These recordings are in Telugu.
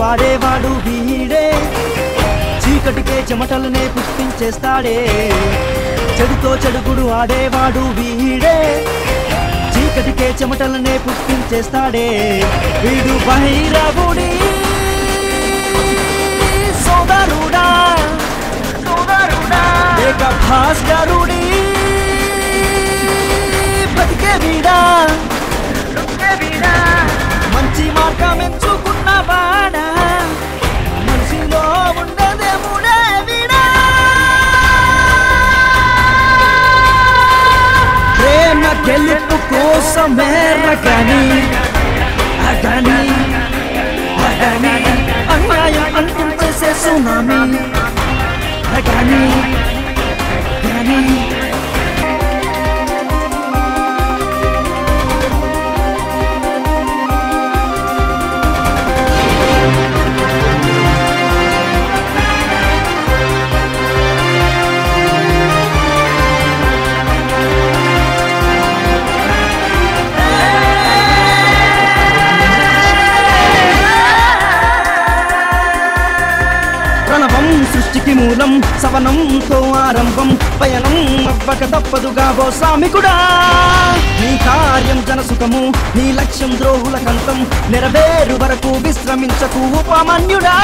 ఆడేవాడు వీడే చీకటికే చెమటలనే పుష్పించేస్తాడే చెడుతో చెడుగుడు ఆడేవాడు వీడే చీకటికే చెమటలనే పుష్పించేస్తాడే వీడు భైరవుడి సోదరుడా ఏక భాస్కరుడి బతికే వీడా మంచి మార్గం ఎంచుకున్నవాడా మనిషిలో ఉండదేముడే వీడా ప్రేమ గెలుపు కోసమే రగని అగని అగని అన్యాయం అంటుంచేసే సునామీ అగని అగని సృష్టికి మూలం సవనంతో ఆరంభం పయనం అవ్వక తప్పదుగా ఓ శ్రామికుడా నీ కార్యం జనసుఖము నీ లక్ష్యం ద్రోహుల కంతం నెరవేరు వరకు విశ్రమించకు ఉపమాన్యుడా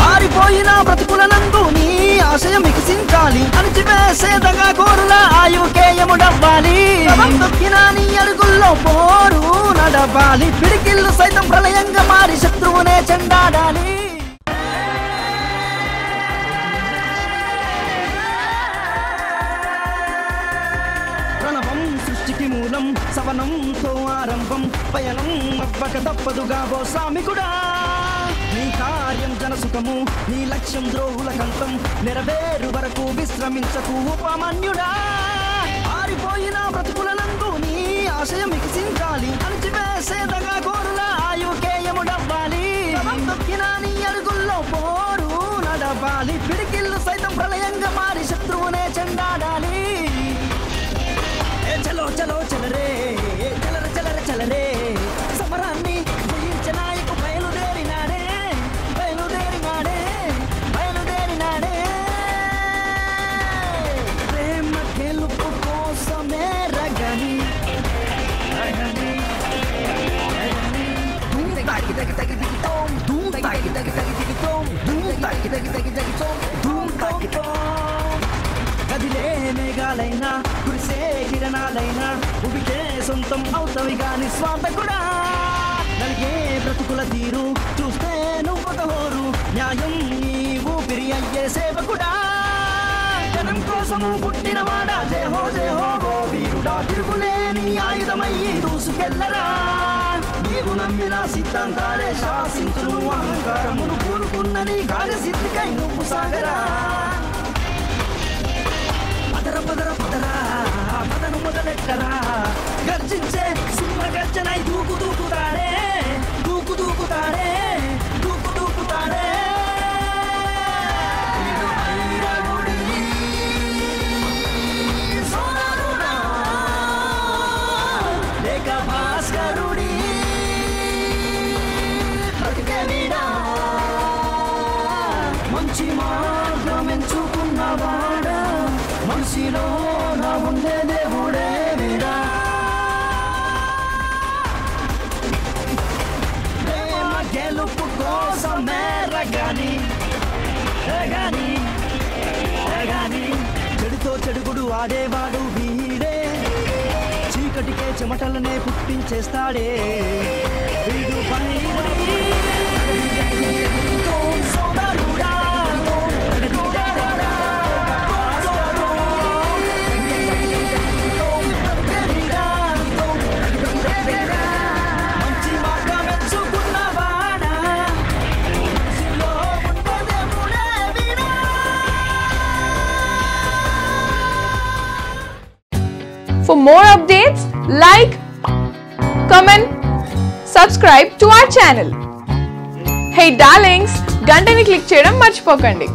ఆరిపోయిన బ్రతుకులనందు నీ ఆశయం వికసించాలి అణిచివేసేదగా కోరుల ఆయుకేయముడవ్వాలి దొక్కిన నీ అడుగుల్లో పోరు నడవాలి పిడికిళ్ళు సైతం ప్రళయంగా మారి శత్రువునే చెండాడాలి సృష్టికి మూలం సవనంతో ఆరంభం పయనం అవ్వక తప్పదుగా ఓ శ్రామికుడా నీ కార్యం జనసుఖము నీ లక్ష్యం ద్రోహుల కంతం నెరవేరు వరకు విశ్రమించకు ఉపమాన్యుడా ఆరిపోయిన బ్రతుకులనందు నీ ఆశయం వికసించాలి అణిచివేసేదగా కోరుల ఆయుకేయముడవ్వాలి దొక్కిన నీ అడుగుల్లో పోరు నడవాలి పిడికిళ్ళు సైతం ప్రళయంగా మారి శత్రువునే చెండాడాలి చలో చలో చలరే చలర చలర చలరే సమరాన్ని జయించే నాయకు బయలుదేరినాడే బయలుదేరినాడే బయలుదేరినాడే ప్రేమ గెలుపు కోసమే రగని రగని ధూమ్ తాకి తగి తగి దిగితోం ధూమ్ తాకి తగి తగి దిగితోం ధూమ్ తాకి తగి తగి దిగితోం ధూమ్ తాకి కదిలే మేఘాలైనా కురిసే కిరణాలైనా ఉబికే సొంతం అవుతవి గాని స్వార్థకుడా నలిగే బ్రతుకుల తీరు చూస్తే నువ్వొక హోరు న్యాయం నీ ఊపిరి అయ్యే సేవకుడా జనం కోసము పుట్టినవాడా జయ హో గో వీరుడా తిరుగులేని ఆయుధమయ్యి దూసుకెళ్ళరా నీవు నమ్మిన సిద్ధాంతాలే శాసించును అహంకారమును కూరుకున్న నీ కార్యసిద్ధికై నువ్వు సాగరా పదర పదర పదరా పదను మొదలెట్టరా గర్జించే సింహ గర్జనై దూకు దూకుతాడే దూకు దూకుతాడే దూకు దూకుతాడే సోదరుడా లేక భాస్కరుడి బ్రతికే వీడా మంచి మార్గం ఎంచుకున్నవాడా మనిషిలో నా ఉండే దేవుడే వీడా ప్రేమ గెలుపు కోసమే రగని రగని రగని చెడుతో చెడుగుడు ఆడేవాడు వీడే చీకటికే చెమటలనే పుట్టించేస్తాడే వీడు భైరవుడి సోదరుడా For more updates, like, comment, subscribe to our channel. Hey darlings, గంటని click చేయడం మర్చిపోకండి.